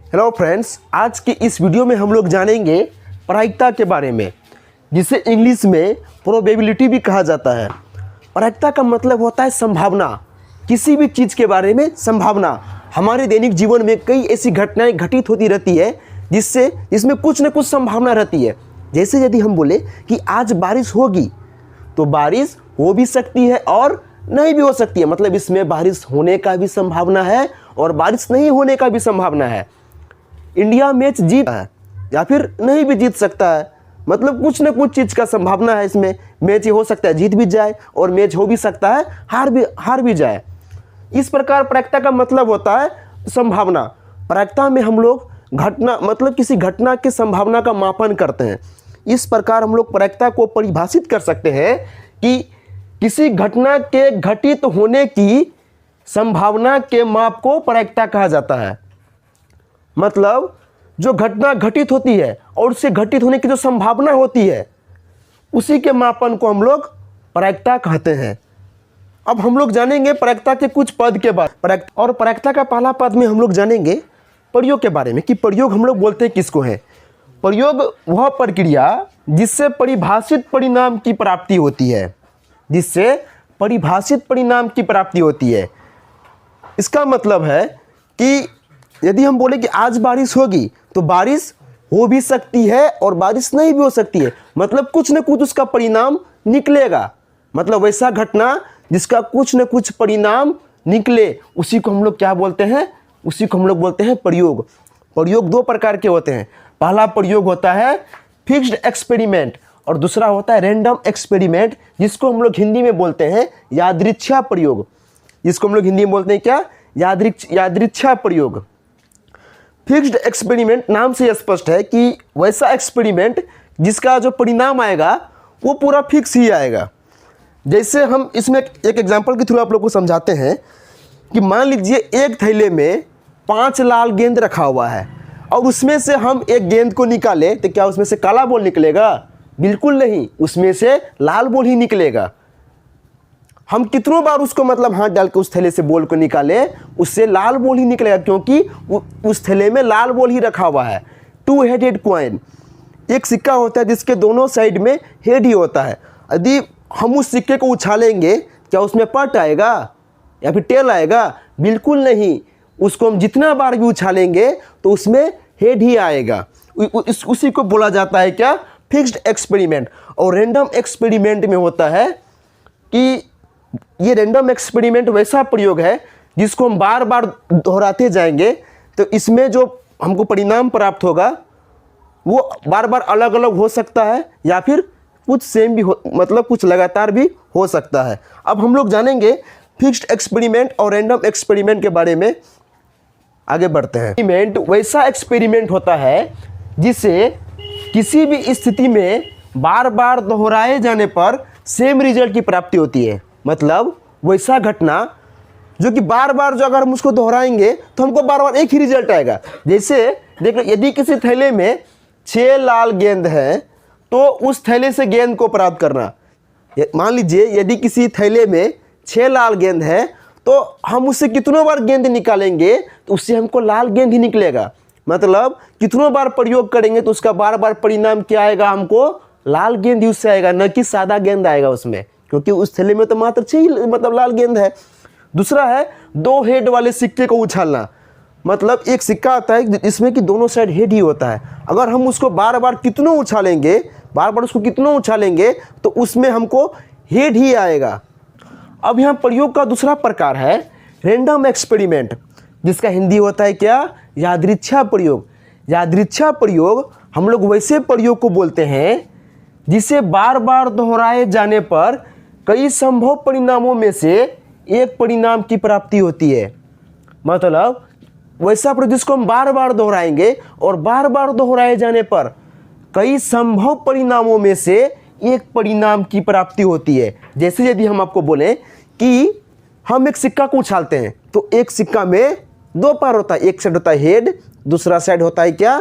Hello friends, आज की इस वीडियो में हम लोग जानेंगे प्रायिकता के बारे में, जिसे इंग्लिश में प्रोबेबिलिटी भी कहा जाता है। प्रायिकता का मतलब होता है संभावना, किसी भी चीज़ के बारे में संभावना। हमारे दैनिक जीवन में कई ऐसी घटनाएं घटित होती रहती है जिसमें कुछ न कुछ संभावना रहती है। जैसे यदि हम बोले कि आज बारिश होगी, तो बारिश हो भी सकती है और नहीं भी हो सकती है। मतलब इसमें बारिश होने का भी संभावना है और बारिश नहीं होने का भी संभावना है। इंडिया मैच जीत है या फिर नहीं भी जीत सकता है। मतलब कुछ न कुछ चीज़ का संभावना है। इसमें मैच हो सकता है जीत भी जाए और मैच हो भी सकता है हार भी जाए। इस प्रकार प्रायिकता का मतलब होता है संभावना। प्रायिकता में हम लोग किसी घटना की संभावना का मापन करते हैं। इस प्रकार हम लोग प्रायिकता को परिभाषित कर सकते हैं कि किसी घटना के घटित होने की संभावना के माप को प्रायिकता कहा जाता है। मतलब जो घटना घटित होती है और उससे घटित होने की जो संभावना होती है, उसी के मापन को हम लोग प्रायिकता कहते हैं। अब हम लोग जानेंगे प्रायिकता के कुछ पद के बारे। और प्रायिकता का पहला पद में हम लोग जानेंगे प्रयोग के बारे में कि प्रयोग हम लोग बोलते हैं किसको है। प्रयोग वह प्रक्रिया जिससे परिभाषित परिणाम की प्राप्ति होती है, जिससे परिभाषित परिणाम की प्राप्ति होती है। इसका मतलब है कि यदि हम बोले कि आज बारिश होगी, तो बारिश हो भी सकती है और बारिश नहीं भी हो सकती है। मतलब कुछ न कुछ उसका परिणाम निकलेगा। मतलब वैसा घटना जिसका कुछ न कुछ परिणाम निकले, उसी को हम लोग क्या बोलते हैं? उसी को हम लोग बोलते हैं प्रयोग। प्रयोग दो प्रकार के होते हैं। पहला प्रयोग होता है फिक्स्ड एक्सपेरिमेंट और दूसरा होता है रैंडम एक्सपेरिमेंट, जिसको हम लोग हिंदी में बोलते हैं यादृच्छा प्रयोग। जिसको हम लोग हिंदी में बोलते हैं क्या? यादृच्छा प्रयोग। फिक्स्ड एक्सपेरिमेंट नाम से स्पष्ट है कि वैसा एक्सपेरिमेंट जिसका जो परिणाम आएगा वो पूरा फिक्स ही आएगा। जैसे हम इसमें एक एग्जांपल के थ्रू आप लोग को समझाते हैं कि मान लीजिए एक थैले में 5 लाल गेंद रखा हुआ है और उसमें से हम एक गेंद को निकालें, तो क्या उसमें से काला बॉल निकलेगा? बिल्कुल नहीं, उसमें से लाल बॉल ही निकलेगा। हम कितनों बार उसको हाथ डाल के उस थैले से बॉल को निकाले, उससे लाल बॉल ही निकलेगा, क्योंकि उस थैले में लाल बॉल ही रखा हुआ है। 2 हेडेड कॉइन, एक सिक्का होता है जिसके दोनों साइड में हेड ही होता है। यदि हम उस सिक्के को उछालेंगे, क्या उसमें पट आएगा या फिर टेल आएगा? बिल्कुल नहीं। उसको हम जितना बार भी उछालेंगे तो उसमें हेड ही आएगा। उसी को बोला जाता है क्या? Fixed experiment. और रैंडम एक्सपेरिमेंट में होता है कि ये रैंडम एक्सपेरिमेंट वैसा प्रयोग है जिसको हम बार बार दोहराते जाएंगे, तो इसमें जो हमको परिणाम प्राप्त होगा वो बार बार अलग अलग हो सकता है या फिर कुछ सेम भी हो, मतलब कुछ लगातार भी हो सकता है। अब हम लोग जानेंगे फिक्स्ड एक्सपेरिमेंट और रैंडम एक्सपेरिमेंट के बारे में। आगे बढ़ते हैं। एक्सपेरिमेंट वैसा एक्सपेरिमेंट होता है जिसे किसी भी स्थिति में बार बार दोहराए जाने पर सेम रिजल्ट की प्राप्ति होती है। मतलब वैसा घटना जो कि बार बार जो अगर हम उसको दोहराएंगे तो हमको बार बार एक ही रिजल्ट आएगा। जैसे देखो, यदि किसी थैले में 6 लाल गेंद है तो उस थैले से गेंद को प्राप्त करना। मान लीजिए यदि किसी थैले में 6 लाल गेंद है तो हम उससे कितनों बार गेंद निकालेंगे तो उससे हमको लाल गेंद ही निकलेगा। मतलब कितनों बार प्रयोग करेंगे तो उसका बार बार परिणाम क्या आएगा? हमको लाल गेंद ही उससे आएगा, न कि सादा गेंद आएगा उसमें, क्योंकि उस थैले में तो मात्र 6 लाल गेंद है। दूसरा है 2 हेड वाले सिक्के को उछालना। मतलब एक सिक्का आता है जिसमें कि दोनों साइड हेड ही होता है। अगर हम उसको बार बार उसको कितनों उछालेंगे तो उसमें हमको हेड ही आएगा। अब यहाँ प्रयोग का दूसरा प्रकार है रैंडम एक्सपेरिमेंट, जिसका हिंदी होता है क्या? यादृच्छा प्रयोग। यादृच्छा प्रयोग हम लोग वैसे प्रयोग को बोलते हैं जिसे बार बार दोहराए जाने पर कई संभव परिणामों में से एक परिणाम की प्राप्ति होती है। मतलब वैसा प्रयोग जिसको हम बार बार दोहराएंगे और बार बार दोहराए जाने पर कई संभव परिणामों में से एक परिणाम की प्राप्ति होती है। जैसे यदि हम आपको बोलें कि हम एक सिक्का को उछालते हैं तो एक सिक्का में 2 पार होता है। एक साइड होता है हेड, दूसरा साइड होता है क्या?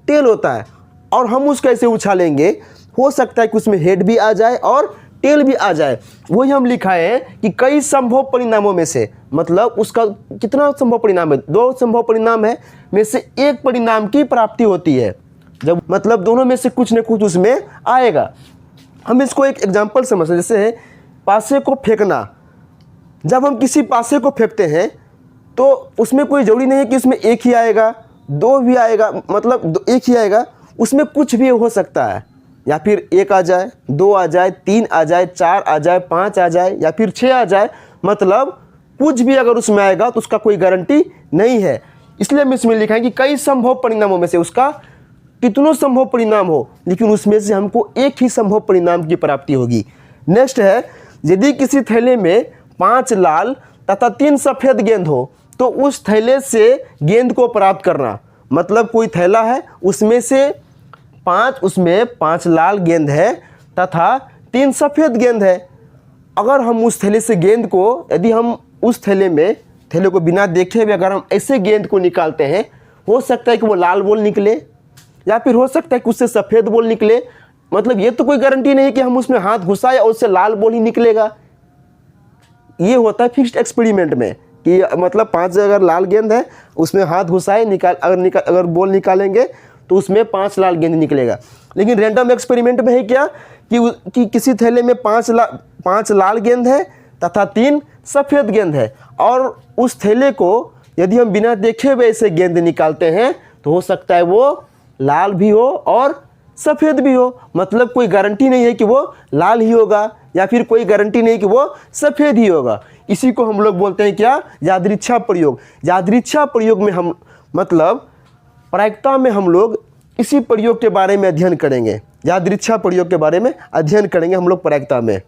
टेल होता है। और हम उसको ऐसे उछालेंगे, हो सकता है कि उसमें हेड भी आ जाए और टेल भी आ जाए, वही हम लिखा है कि कई संभव परिणामों में से, मतलब उसका कितना संभव परिणाम है, 2 संभव परिणाम है में से एक परिणाम की प्राप्ति होती है, जब मतलब दोनों में से कुछ न कुछ उसमें आएगा। हम इसको एक एग्जाम्पल समझते हैं, जैसे पासे को फेंकना। जब हम किसी पासे को फेंकते हैं तो उसमें कोई ज़रूरी नहीं है कि उसमें एक ही आएगा, 2 भी आएगा, मतलब एक ही आएगा, उसमें कुछ भी हो सकता है, या फिर 1 आ जाए, 2 आ जाए, 3 आ जाए, 4 आ जाए, 5 आ जाए, या फिर 6 आ जाए, मतलब कुछ भी अगर उसमें आएगा तो उसका कोई गारंटी नहीं है। इसलिए हम इसमें लिखा है कि कई संभव परिणामों में से, उसका कितनों संभव परिणाम हो लेकिन उसमें से हमको एक ही संभव परिणाम की प्राप्ति होगी। नेक्स्ट है, यदि किसी थैले में 5 लाल तथा 3 सफ़ेद गेंद हो तो उस थैले से गेंद को प्राप्त करना। मतलब कोई थैला है, उसमें 5 लाल गेंद है तथा 3 सफ़ेद गेंद है। अगर हम उस थैले से गेंद को, यदि हम उस थैले को बिना देखे हुए अगर हम ऐसे गेंद को निकालते हैं, हो सकता है कि वो लाल बॉल निकले या फिर हो सकता है कि उससे सफ़ेद बॉल निकले। मतलब ये तो कोई गारंटी नहीं कि हम उसमें हाथ घुसाए और उससे लाल बॉल ही निकलेगा। ये होता है फिक्स्ड एक्सपेरिमेंट में कि मतलब 5 अगर लाल गेंद है उसमें हाथ घुसाए अगर बॉल निकालेंगे तो उसमें 5 लाल गेंद निकलेगा। लेकिन रैंडम एक्सपेरिमेंट में है क्या कि किसी थैले में 5 लाल गेंद है तथा 3 सफ़ेद गेंद है, और उस थैले को यदि हम बिना देखे हुए ऐसे गेंद निकालते हैं तो हो सकता है वो लाल भी हो और सफ़ेद भी हो। मतलब कोई गारंटी नहीं है कि वो लाल ही होगा या फिर कोई गारंटी नहीं कि वो सफ़ेद ही होगा। इसी को हम लोग बोलते हैं क्या, यादृच्छा प्रयोग। यादृच्छा प्रयोग में हम मतलब प्रायिकता में हम लोग इसी प्रयोग के बारे में अध्ययन करेंगे, यादृच्छा प्रयोग के बारे में अध्ययन करेंगे हम लोग प्रायिकता में।